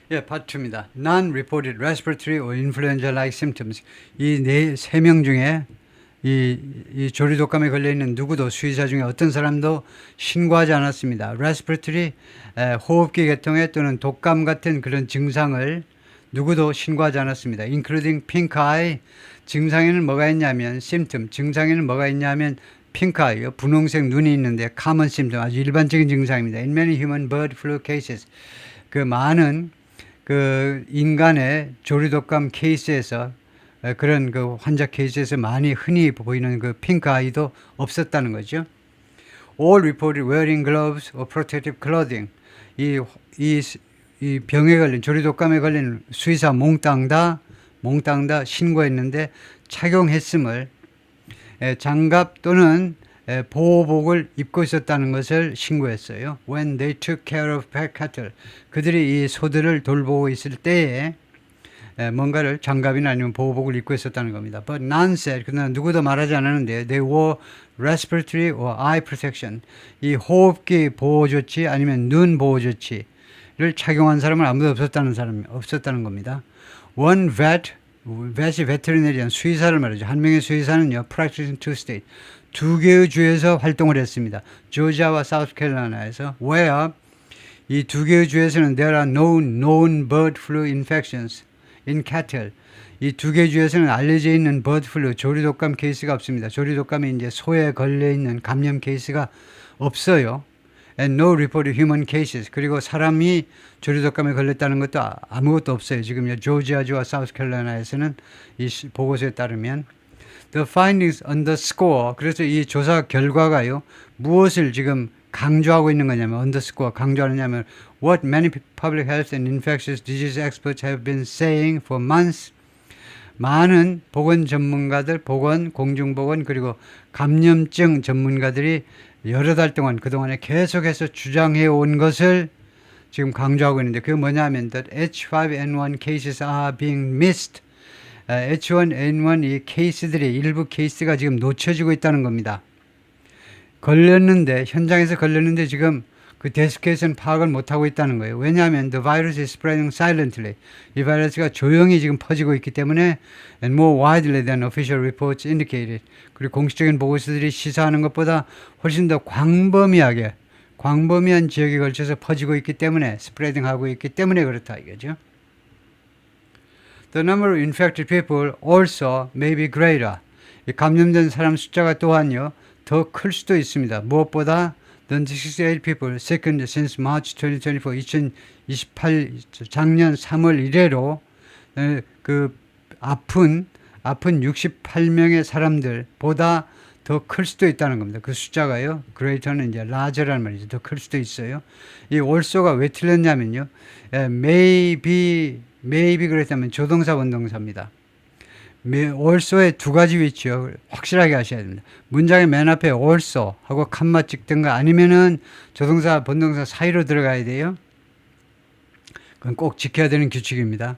예, 파트입니다. Non-reported respiratory or influenza-like symptoms. 이 세 명 중에 이 조류독감에 걸려 있는 누구도 수의사 중에 어떤 사람도 신고하지 않았습니다. respiratory 호흡기 계통에 또는 독감 같은 그런 증상을 누구도 신고하지 않았습니다. including pink eye 증상에는 뭐가 있냐면 symptom 증상에는 뭐가 있냐면 pink eye요. 분홍색 눈이 있는데 common symptom 아주 일반적인 증상입니다. in many human bird flu cases 그 많은 그 인간의 조류독감 케이스에서 그런 그 환자 케이스에서 많이 흔히 보이는 그 핑크 아이도 없었다는 거죠. All reported wearing gloves or protective clothing. 이 병에 걸린 조류독감에 걸린 수의사 몽땅 다 신고했는데 착용했음을 장갑 또는 보호복을 입고 있었다는 것을 신고했어요. When they took care of pet cattle. 그들이 이 소들을 돌보고 있을 때에 뭔가를 장갑이나 아니면 보호복을 입고 있었다는 겁니다. But none said. 그러나 누구도 말하지 않았는데 they wore respiratory or eye protection. 이 호흡기 보호 조치 아니면 눈 보호 조치를 착용한 사람은 아무도 없었다는 겁니다. One vet이 베테리네리안 수의사를 말이죠. 한 명의 수의사는요. practicing two states. 두 개의 주에서 활동을 했습니다. 조지아와 사우스캐롤라이나에서 where 이 두 개의 주에서는 there are no known bird flu infections in cattle. 이 두 개의 주에서는 알려져 있는 bird flu 조류독감 케이스가 없습니다. 조류독감이 이제 소에 걸려 있는 감염 케이스가 없어요. And no reported human cases. 그리고 사람이 조류독감에 걸렸다는 것도 아무것도 없어요. 지금 조지아주와 사우스캐롤라이나에서는 이 보고서에 따르면 The findings underscore. 그래서 이 조사 결과가요. 무엇을 지금 강조하고 있는 거냐면 underscore 강조하느냐면 what many public health and infectious disease experts have been saying for months. 많은 보건 전문가들, 공중보건 그리고 감염증 전문가들이 여러 달 동안 그동안에 계속해서 주장해 온 것을 지금 강조하고 있는데 그게 뭐냐면 that H5N1 cases are being missed. H1N1 이 케이스들이 일부 케이스가 지금 놓쳐지고 있다는 겁니다. 현장에서 걸렸는데 지금 그 데스크에서는 파악을 못하고 있다는 거예요. 왜냐하면 the virus is spreading silently. 이 바이러스가 조용히 지금 퍼지고 있기 때문에 and more widely than official reports indicated. 그리고 공식적인 보고서들이 시사하는 것보다 훨씬 더 광범위한 지역에 걸쳐서 퍼지고 있기 때문에 스프레딩하고 있기 때문에 그렇다 이거죠. The number of infected people also may be greater. 이 감염된 사람 숫자가 또한요 더 클 수도 있습니다. 무엇보다 than 68 people sickened since March 2024. 2028 작년 3월 이래로 그 아픈 68명의 사람들보다 더 클 수도 있다는 겁니다. 그 숫자가요. greater는 이제 larger란 말이죠. 더 클 수도 있어요. 이 also가 왜 틀렸냐면요. maybe 그랬다면 조동사 원동사입니다. also의 두 가지 위치요. 확실하게 하셔야 됩니다. 문장의 맨 앞에 also 하고 칸마 찍든가 아니면은 조동사 본동사 사이로 들어가야 돼요. 그건 꼭 지켜야 되는 규칙입니다.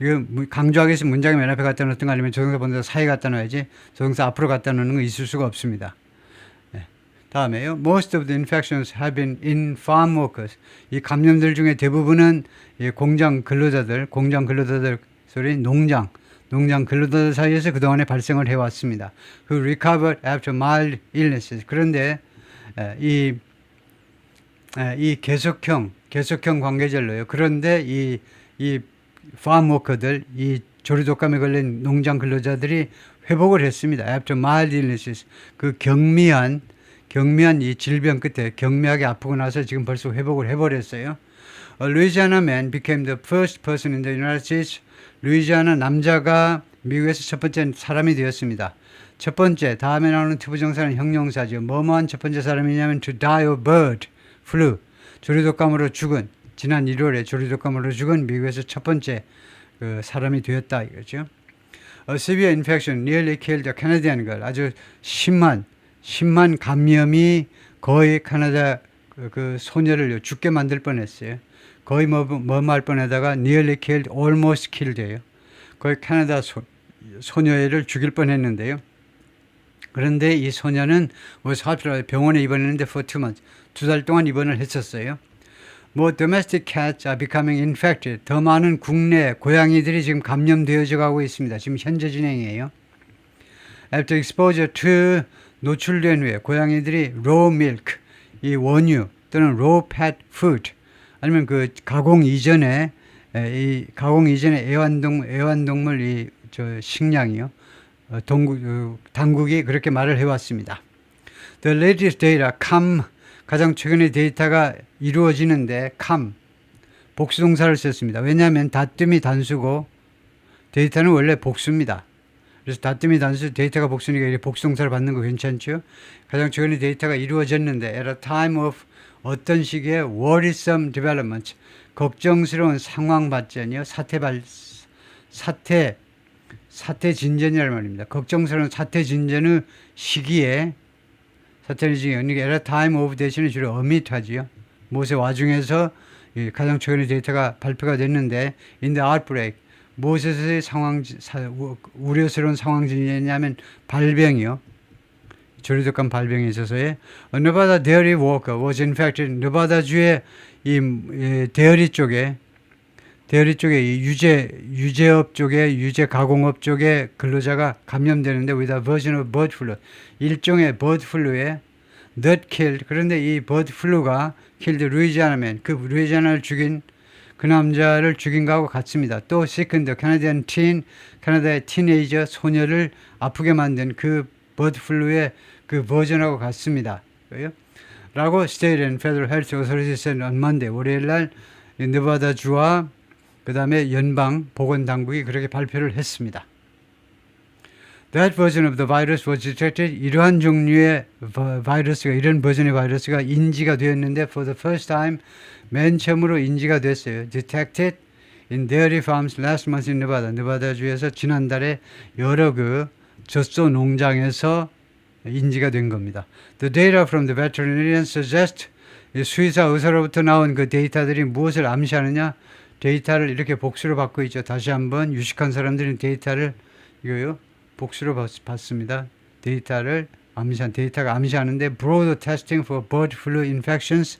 이거 강조하기 위해서 문장의 맨 앞에 갖다 놓든가 아니면 조동사 본동사 사이 갖다 놓아야지 조동사 앞으로 갖다 놓는 거 있을 수가 없습니다. 네. 다음에요. Most of the infections have been in farm workers. 이 감염들 중에 대부분은 공장 근로자들 소리 농장 근로자들 사이에서 그동안에 발생을 해왔습니다. 그 recovered after mild illnesses. 그런데 이 계속형 관계절로요. 그런데 이 farm워커들, 이 조류독감에 걸린 농장 근로자들이 회복을 했습니다. after mild illnesses. 그 경미한 이 질병 끝에 경미하게 아프고 나서 지금 벌써 회복을 해버렸어요. A Louisiana man became the first person in the United States. 루이지아나 남자가 미국에서 첫 번째 사람이 되었습니다. 첫 번째, 다음에 나오는 투부정사는 형용사죠. 뭐뭐한 첫 번째 사람이냐면 to die of bird flu. 조류독감으로 죽은, 지난 1월에 조류독감으로 죽은 미국에서 첫 번째 그 사람이 되었다 이거죠. A severe infection nearly killed a Canadian girl. 아주 심한 감염이 거의 캐나다 그 소녀를 죽게 만들 뻔했어요. 거의 할 뻔하다가 nearly killed, almost killed예요. 거의 캐나다 소녀를 죽일 뻔했는데요. 그런데 이 소녀는 병원에 입원했는데 for 2 months, 2달 동안 입원을 했었어요. More domestic cats are becoming infected. 더 많은 국내 고양이들이 지금 감염되어져 가고 있습니다. 지금 현재 진행이에요. After exposure to 노출된 후에 고양이들이 raw milk, 이 원유 또는 raw pet food 아니면 그 가공 이전에 애완동물 이 저 식량이요. 당국이 그렇게 말을 해왔습니다. The latest data, 가장 최근의 데이터가 이루어지는데 복수동사를 썼습니다. 왜냐하면 다뜸이 단수고 데이터는 원래 복수입니다. 그래서 다뜸이 단수, 데이터가 복수니까 이렇게 복수동사를 받는 거 괜찮죠? 가장 최근의 데이터가 이루어졌는데 at a time of 어떤 시기에 worrisome development, 걱정스러운 상황 발전이요. 사태 진전이라는 말입니다. 걱정스러운 사태 진전의 시기에 사태는 지금 at a time of 대신에 주로 어밋하지요. 무엇의 와중에서 가장 최근의 데이터가 발표가 됐는데 in the outbreak 무엇에서의 우려스러운 상황 진전이냐면 발병이요. 조류독감 발병에 있어서의 Nevada dairy worker was infected. 네바다주의 이 데어리 쪽에 이 유제업 쪽에 유제 가공업 쪽에 근로자가 감염되는데 with a version of bird flu, 일종의 bird flu에 that killed. 그런데 이 bird flu가 killed 루이지아나맨, 그 루이지아나를 죽인 그 남자를 죽인 거하고 같습니다. 또 second 캐나다의 티네이저 소녀를 아프게 만든 그 bird flu의 그 버전하고 같습니다. 라고 State and Federal Health Authorities said on Monday, 월요일날 네바다주와 그 다음에 연방 보건당국이 그렇게 발표를 했습니다. That version of the virus was detected. 이러한 종류의 바이러스가, 이런 버전의 바이러스가 인지가 되었는데 for the first time, 맨 처음으로 인지가 됐어요. Detected in dairy farms last month in Nevada. 네바다주에서 지난달에 여러 그 젖소 농장에서 인지가 된 겁니다. The data from the veterinarian suggest, 수의사 의사로부터 나온 그 데이터들이 무엇을 암시하느냐? 데이터를 이렇게 복수로 받고 있죠. 다시 한번 유식한 사람들은 데이터를 이거요 복수로 받습니다. 데이터가 암시하는데 broad testing for bird flu infections,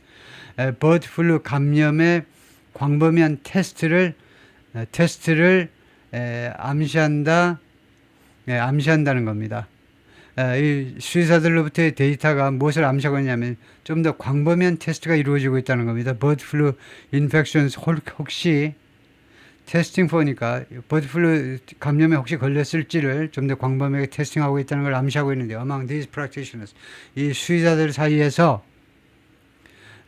bird flu 감염의 광범위한 테스트를 암시한다는 겁니다. 이 수의사들로부터의 데이터가 무엇을 암시하고 있냐면 좀 더 광범위한 테스트가 이루어지고 있다는 겁니다. bird flu infections, 혹시 테스팅 포니까 bird flu 감염에 혹시 걸렸을지를 좀 더 광범위하게 테스팅하고 있다는 걸 암시하고 있는데 among these practitioners, 이 수의사들 사이에서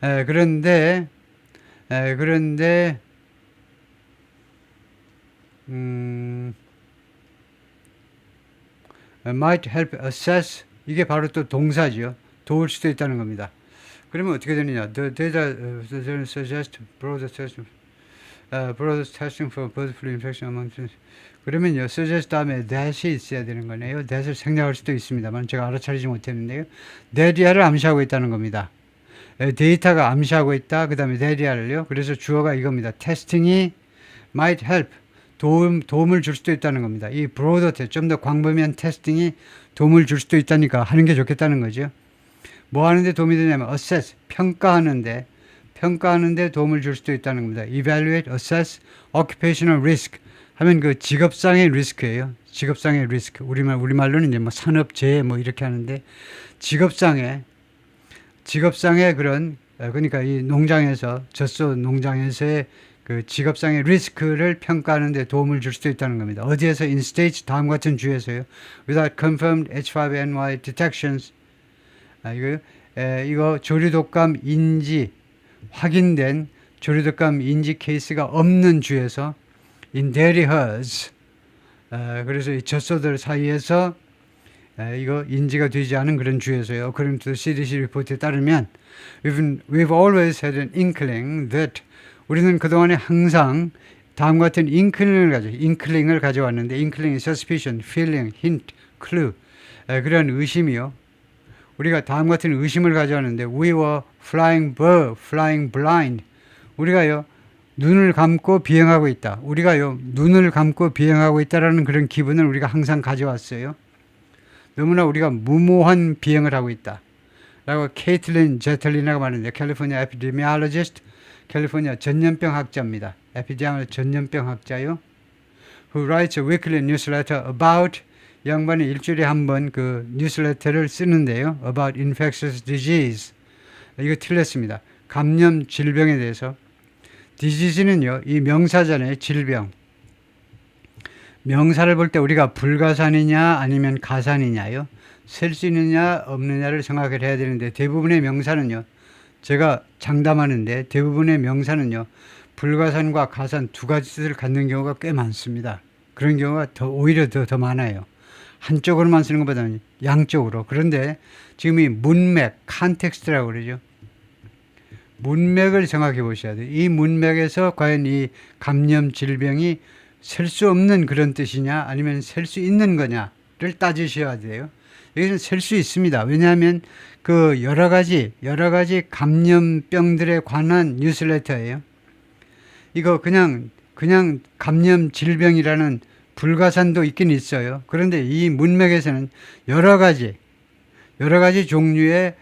그런데 might help assess, 이게 바로 또 동사죠. 도울 수도 있다는 겁니다. 그러면 어떻게 되느냐? The data suggest broad testing for bird flu infection among 그러면요, suggest 다음에 that이 있어야 되는 거네요. that을 생략할 수도 있습니다만 제가 알아차리지 못했는데요. that이야를 암시하고 있다는 겁니다. 데이터가 암시하고 있다. 그 다음에 that이야를요. 그래서 주어가 이겁니다. 테스팅이 might help, 도움을 줄 수도 있다는 겁니다. 이 broad, 좀 더 광범위한 테스팅이 도움을 줄 수도 있다니까 하는 게 좋겠다는 거죠. 뭐 하는데 도움이 되냐면 assess, 평가하는데 도움을 줄 수도 있다는 겁니다. evaluate, assess, occupational risk 하면 그 직업상의 리스크예요. 직업상의 리스크. 우리말로는 이제 뭐 산업재해 뭐 이렇게 하는데 직업상의 그런, 그러니까 이 농장에서, 젖소 농장에서의 그 직업상의 리스크를 평가하는 데 도움을 줄 수도 있다는 겁니다. 어디에서? in states, 다음 같은 주에서요. without confirmed H5N1 detections. 이거 조류독감 인지, 확인된 조류독감 인지 케이스가 없는 주에서 in dairy herds. 그래서 이 젖소들 사이에서 이거 인지가 되지 않은 그런 주에서요. according to the CDC 리포트에 따르면 we've always had an inkling that, 우리는 그동안에 항상 다음 같은 잉클링을 가져왔는데, 잉클링이 suspicion, feeling, hint, clue, 그런 의심이요. 우리가 다음 같은 의심을 가져왔는데 we were flying blind. 우리가요 눈을 감고 비행하고 있다. 눈을 감고 비행하고 있다라는 그런 기분을 우리가 항상 가져왔어요. 너무나 우리가 무모한 비행을 하고 있다. 라고 케이틀린 제틀리나가 말했는데, 캘리포니아 에피데미올로지스트, 캘리포니아 전염병 학자입니다. 에피데미올로지 전염병 학자요. Who writes a weekly newsletter about, 이 양반이 일주일에 한 번 그 뉴스레터를 쓰는데요. About infectious disease. 이거 틀렸습니다. 감염 질병에 대해서. disease는요, 이 명사잖아요. 질병. 명사를 볼 때 우리가 불가산이냐 아니면 가산이냐요. 셀 수 있느냐 없느냐를 생각을 해야 되는데 대부분의 명사는요. 제가 장담하는데 대부분의 명사는요. 불가산과 가산 두 가지 뜻을 갖는 경우가 꽤 많습니다. 그런 경우가 오히려 더 많아요. 한쪽으로만 쓰는 것보다는 양쪽으로. 그런데 지금 이 문맥, 컨텍스트라고 그러죠. 문맥을 생각해 보셔야 돼요. 이 문맥에서 과연 이 감염 질병이 셀 수 없는 그런 뜻이냐 아니면 셀 수 있는 거냐를 따지셔야 돼요. 여기서는 셀 수 있습니다. 왜냐하면 그 여러 가지 감염병들에 관한 뉴스레터예요. 이거 그냥 감염 질병이라는 불가산도 있긴 있어요. 그런데 이 문맥에서는 여러 가지 종류의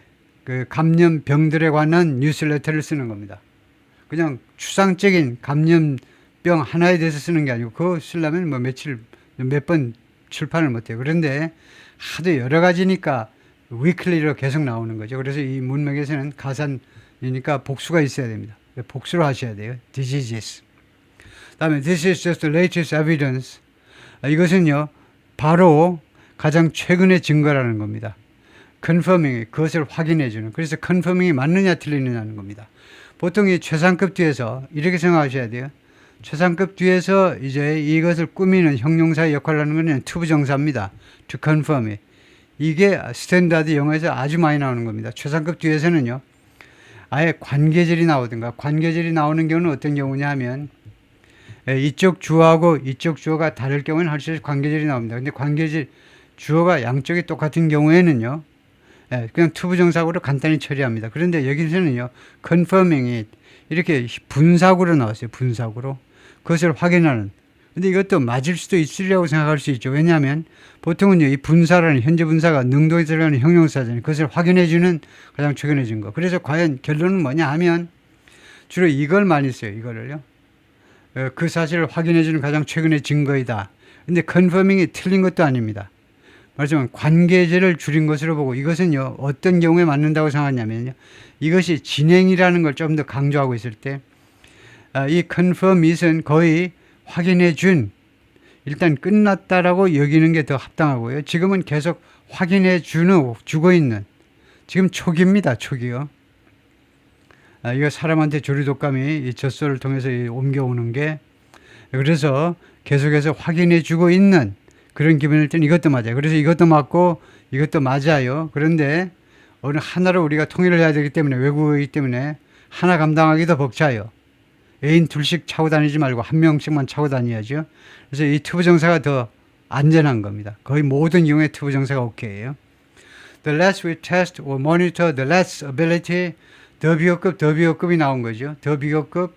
그 감염병들에 관한 뉴스레터를 쓰는 겁니다. 그냥 추상적인 감염병 하나에 대해서 쓰는 게 아니고 그거 쓰려면 뭐 몇 번 출판을 못해요. 그런데 하도 여러 가지니까 위클리로 계속 나오는 거죠. 그래서 이 문맥에서는 가산이니까 복수가 있어야 됩니다. 복수로 하셔야 돼요. diseases. 다음에 this is just the latest evidence. 이것은요, 바로 가장 최근의 증거라는 겁니다. confirming, 그것을 확인해주는. 그래서 confirming이 맞느냐 틀리느냐는 겁니다. 보통 이 최상급 뒤에서 이렇게 생각하셔야 돼요. 최상급 뒤에서 이제 이것을 꾸미는 형용사의 역할을 하는 것은 투부정사입니다. to confirm. 이게 스탠다드 영어에서 아주 많이 나오는 겁니다. 최상급 뒤에서는요, 아예 관계절이 나오든가, 관계절이 나오는 경우는 어떤 경우냐 하면, 이쪽 주어하고 이쪽 주어가 다를 경우에는 할수 관계절이 나옵니다. 근데 관계절, 주어가 양쪽이 똑같은 경우에는요, 그냥 투부정사구로 간단히 처리합니다. 그런데 여기서는요, confirming it. 이렇게 분사구로 나왔어요. 분사구로. 그것을 확인하는. 근데 이것도 맞을 수도 있으리라고 생각할 수 있죠. 왜냐하면 보통은요, 이 분사라는 현재 분사가 능동에 들어가는 형용사잖아요. 그것을 확인해주는 가장 최근의 증거. 그래서 과연 결론은 뭐냐 하면 주로 이걸 많이 써요. 이거를요. 그 사실을 확인해주는 가장 최근의 증거이다. 근데 confirming이 틀린 것도 아닙니다. 말하자면 관계제를 줄인 것으로 보고 이것은요, 어떤 경우에 맞는다고 생각하냐면요, 이것이 진행이라는 걸 좀 더 강조하고 있을 때, 이 confirm it은 거의 확인해 준, 일단 끝났다라고 여기는 게 더 합당하고요. 지금은 계속 확인해 주고 있는, 지금 초기입니다. 초기요. 이거 사람한테 조류독감이 이 젖소를 통해서 옮겨오는 게, 그래서 계속해서 확인해 주고 있는 그런 기분일 때는 이것도 맞아요. 그래서 이것도 맞고 이것도 맞아요. 그런데 어느 하나를 우리가 통일을 해야 되기 때문에, 외국어이기 때문에 하나 감당하기 더 벅차요. 애인 둘씩 차고 다니지 말고 한 명씩만 차고 다녀야죠. 그래서 이 투부정사가 더 안전한 겁니다. 거의 모든 경우에 투부정사가 오케이예요. The less we test or monitor, the less ability. 더 비교급이 나온 거죠. 더 비교급이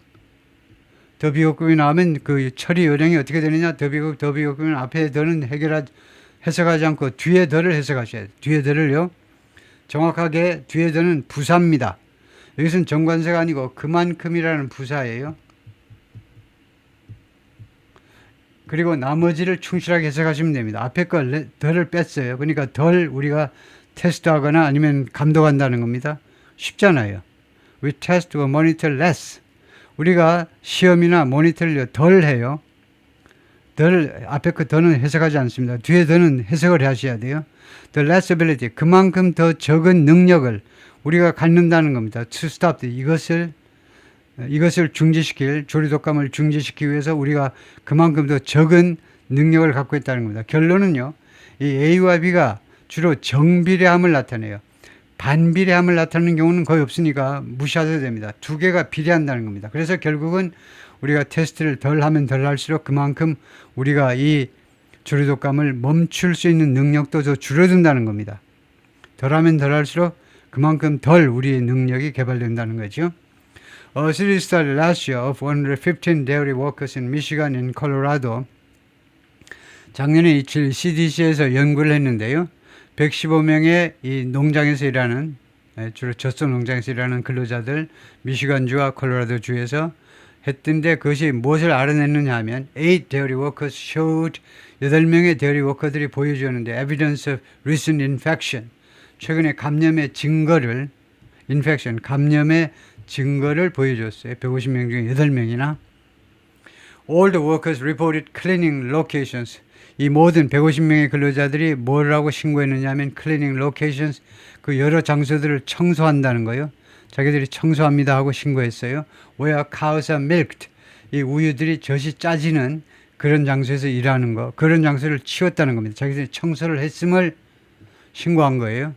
나오면 그 처리 요령이 어떻게 되느냐. 더 비교급은 앞에 더는 해석하지 않고 뒤에 더를 해석하셔야 돼요. 뒤에 더를요, 정확하게 뒤에 더는 부사입니다. 여기서는 정관사가 아니고 그만큼이라는 부사예요. 그리고 나머지를 충실하게 해석하시면 됩니다. 앞에 거 덜을 뺐어요. 그러니까 덜 우리가 테스트하거나 아니면 감독한다는 겁니다. 쉽잖아요. We test or monitor less. 우리가 시험이나 모니터를 덜 해요. 앞에 거 더는 해석하지 않습니다. 뒤에 더는 해석을 하셔야 돼요. The less ability. 그만큼 더 적은 능력을 우리가 갖는다는 겁니다. To stop. 이것을 중지시킬, 조류독감을 중지시키기 위해서 우리가 그만큼 더 적은 능력을 갖고 있다는 겁니다. 결론은요, 이 A와 B가 주로 정비례함을 나타내요. 반비례함을 나타내는 경우는 거의 없으니까 무시하셔도 됩니다. 두 개가 비례한다는 겁니다. 그래서 결국은 우리가 테스트를 덜 하면 덜 할수록 그만큼 우리가 이 조류독감을 멈출 수 있는 능력도 더 줄어든다는 겁니다. 덜 하면 덜 할수록 그만큼 덜 우리의 능력이 개발된다는 거죠. A series study last year of 115 dairy workers in Michigan and Colorado. 작년에 CDC에서 연구를 했는데요. 115명의 이 농장에서 일하는 주로 젖소 농장에서 일하는 근로자들, 미시간주와 콜로라도주에서 했던데 그것이 무엇을 알아냈느냐 하면 8 dairy workers showed 8명의 dairy worker들이 보여주었는데 evidence of recent infection 최근에 감염의 증거를 infection 감염의 증거를 보여줬어요. 150명 중에 8명이나 all the workers reported cleaning locations 이 모든 150명의 근로자들이 뭐라고 신고했느냐 하면 cleaning locations 그 여러 장소들을 청소한다는 거예요. 자기들이 청소합니다 하고 신고했어요. where cows are milked 이 우유들이 젖이 짜지는 그런 장소에서 일하는 거 그런 장소를 치웠다는 겁니다. 자기들이 청소를 했음을 신고한 거예요.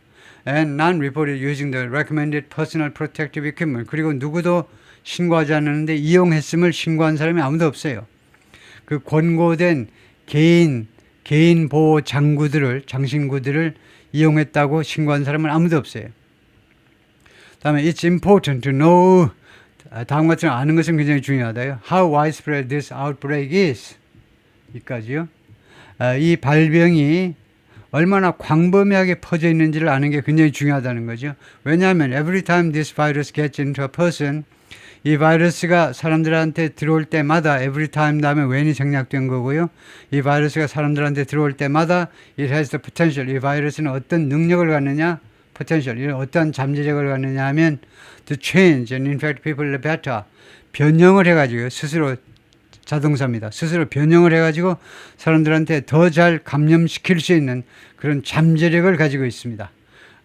And none reported using the recommended personal protective equipment 그리고 누구도 신고하지 않았는데 이용했음을 신고한 사람이 아무도 없어요. 그 권고된 개인 보호 장신구들을 이용했다고 신고한 사람은 아무도 없어요. 다음에 it's important to know 다음 같은 아는 것은 굉장히 중요하다요. How widespread this outbreak is 이까지요. 이 발병이 얼마나 광범위하게 퍼져 있는지를 아는 게 굉장히 중요하다는 거죠. 왜냐하면 every time this virus gets into a person 이 바이러스가 사람들한테 들어올 때마다 every time 다음에 when이 생략된 거고요. 이 바이러스가 사람들한테 들어올 때마다 it has the potential 이 바이러스는 어떤 능력을 갖느냐 potential 어떤 잠재력을 갖느냐 하면 to change and infect people better 변형을 해가지고 스스로 자동사입니다. 스스로 변형을 해가지고 사람들한테 더 잘 감염시킬 수 있는 그런 잠재력을 가지고 있습니다.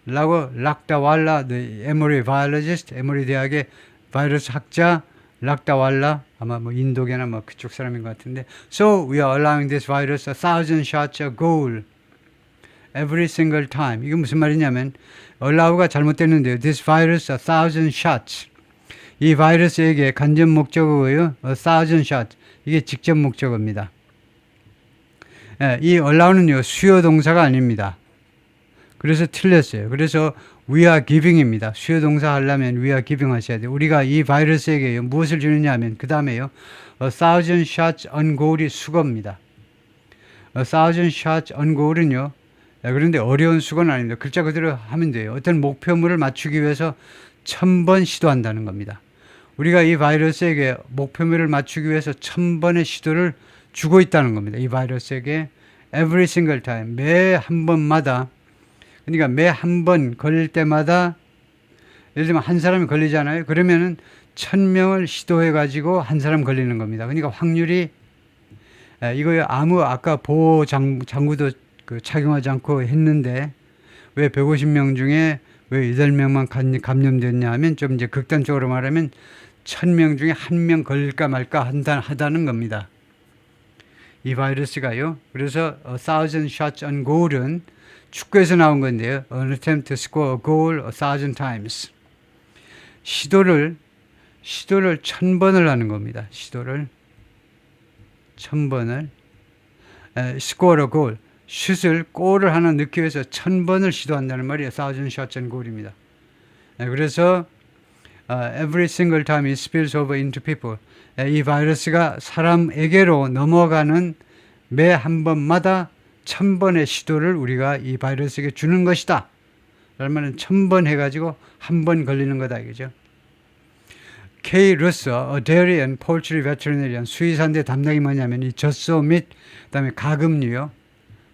라고 락다왈라 the Emory biologist 에모리 대학의 바이러스 학자 락다왈라 아마 뭐 인도계나 뭐 그쪽 사람인 것 같은데 So we are allowing this virus 1,000 shots a goal every single time 이게 무슨 말이냐면 allow가 잘못됐는데요. This virus 1,000 shots 이 바이러스에게 간접 목적어고요. 1,000 shots 이게 직접 목적어입니다. 이 allow는요 수요 동사가 아닙니다. 그래서 틀렸어요. 그래서 we are giving입니다. 수요 동사 하려면 we are giving 하셔야 돼요. 우리가 이 바이러스에게 무엇을 주느냐 하면 그 다음에요. 1,000 shots on goal이 수거입니다. 1,000 shots on goal은요. 그런데 어려운 수거는 아닙니다. 글자 그대로 하면 돼요. 어떤 목표물을 맞추기 위해서 1,000번 시도한다는 겁니다. 우리가 이 바이러스에게 목표물을 맞추기 위해서 1,000번의 시도를 주고 있다는 겁니다. 이 바이러스에게 every single time 매 한 번마다 그러니까 매 한 번 걸릴 때마다 예를 들면 한 사람이 걸리잖아요. 그러면은 1,000명을 시도해 가지고 한 사람 걸리는 겁니다. 그러니까 확률이 이거 아까 보호 장구도 그 착용하지 않고 했는데 왜 150명 중에 왜 8명만 감염됐냐 하면 좀 이제 극단적으로 말하면 1,000명 중에 1명 걸릴까 말까 하다는 겁니다. 이 바이러스가요. 그래서 1,000 shots on goal은 축구에서 나온 건데요. An attempt to score a goal 1,000 times. 시도를 1,000번을 하는 겁니다. 시도를 1,000번을 score a goal. 슛을 골을 하나 넣기 위해서 1,000번을 시도한다는 말이에요. 1,000 shots on goal입니다. 그래서 every single time it spills over into people. 이 바이러스가 사람에게로 넘어가는 매 한 번마다 1,000번의 시도를 우리가 이 바이러스에게 주는 것이다. 그러면 1,000번 해가지고 한 번 걸리는 거다 이거죠. K. 루서, a dairy and poultry veterinarian, 수의사인데 담당이 뭐냐면 이 젖소 및 그다음에 가금류요.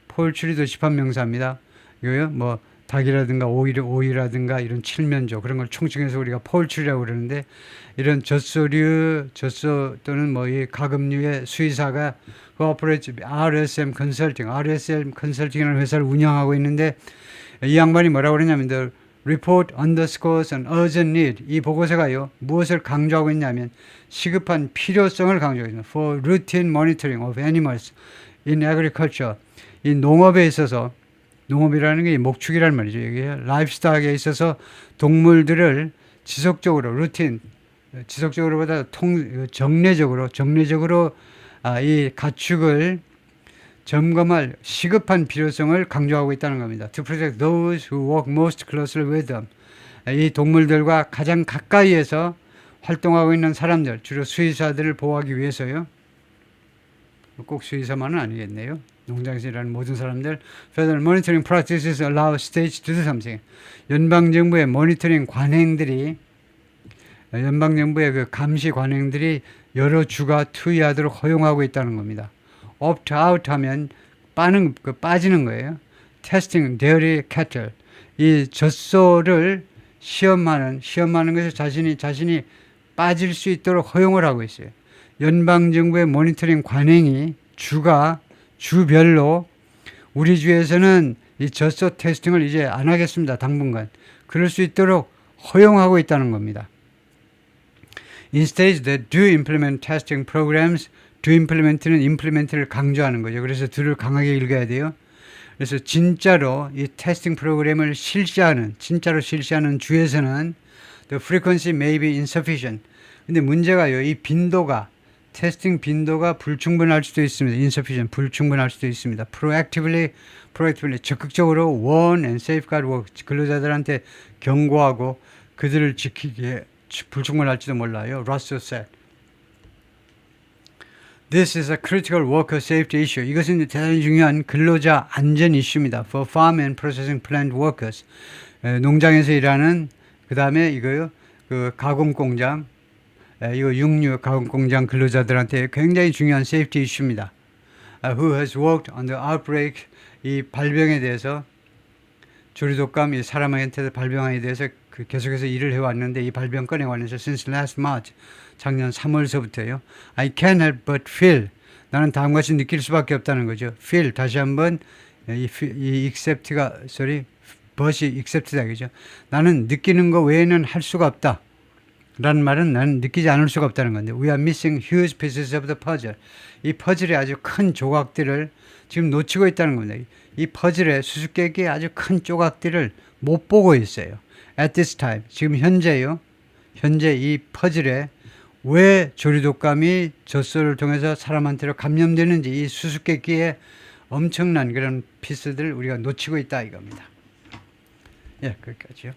폴트리도 집합명사입니다. 이거요, 뭐 닭이라든가 오이라든가 이런 칠면조 그런 걸 총칭해서 우리가 폴트리라고 그러는데 이런 젖소 또는 뭐 이 가금류의 수의사가 RSM 컨설팅이라는 회사를 운영하고 있는데 이 양반이 뭐라고 그러냐면 The report underscores an urgent need. 이 보고서가요 무엇을 강조하고 있냐면 시급한 필요성을 강조하고 있습니다. For routine monitoring of animals in agriculture. 이 농업에 있어서 농업이라는 게 목축이라는 말이죠. 이게 라이프스탁에 있어서 동물들을 지속적으로보다 정례적으로 이 가축을 점검할 시급한 필요성을 강조하고 있다는 겁니다. To protect those who work most closely with them. 이 동물들과 가장 가까이에서 활동하고 있는 사람들, 주로 수의사들을 보호하기 위해서요. 꼭 수의사만은 아니겠네요. 농장에서 일하는 모든 사람들. Federal monitoring practices allow states to do something. 연방정부의 모니터링 관행들이 연방정부의 그 감시 관행들이 여러 주가 투여하도록 허용하고 있다는 겁니다. opt out 하면 빠지는 거예요. testing dairy cattle. 이 젖소를 시험하는 것을 자신이 빠질 수 있도록 허용을 하고 있어요. 연방정부의 모니터링 관행이 주별로 우리 주에서는 이 젖소 테스팅을 이제 안 하겠습니다. 당분간. 그럴 수 있도록 허용하고 있다는 겁니다. In states that do implement testing programs, do implement는 implement를 강조하는 거죠. 그래서 do를 강하게 읽어야 돼요. 그래서 진짜로 이 테스팅 프로그램을 진짜로 실시하는 주에서는 the frequency may be insufficient. 근데 문제가요, 이 테스팅 빈도가 불충분할 수도 있습니다. insufficient, 불충분할 수도 있습니다. proactively 적극적으로 warn and safeguard work, 근로자들한테 경고하고 그들을 지키기에 불충분할지도 몰라요. Russell said. This is a critical worker safety issue. 이것은 대단히 중요한 근로자 안전 이슈입니다. For farm and processing plant workers. 농장에서 일하는, 그 다음에 이거요, 그 가공공장, 이거 육류 가공공장 근로자들한테 굉장히 중요한 세이프티 이슈입니다. Who has worked on the outbreak, 이 발병에 대해서, 조류독감, 이 사람한테 발병에 대해서 계속해서 일을 해왔는데 이 발병건에 관해서 since last March, 작년 3월서부터요. I can't help but feel, 나는 다음과 같이 느낄 수밖에 없다는 거죠. feel, 다시 한번 이 accept가, but이 accept다 그죠. 나는 느끼는 거 외에는 할 수가 없다. 라는 말은 나는 느끼지 않을 수가 없다는 건데, we are missing huge pieces of the puzzle. 이 퍼즐의 아주 큰 조각들을 지금 놓치고 있다는 겁니다. 이 퍼즐의 수수께끼의 아주 큰 조각들을 못 보고 있어요. At this time, 지금 현재요. 현재 이 퍼즐에 왜 조류독감이 젖소를 통해서 사람한테로 감염되는지 이 수수께끼의 엄청난 그런 피스들을 우리가 놓치고 있다 이겁니다. 예, 거기까지요.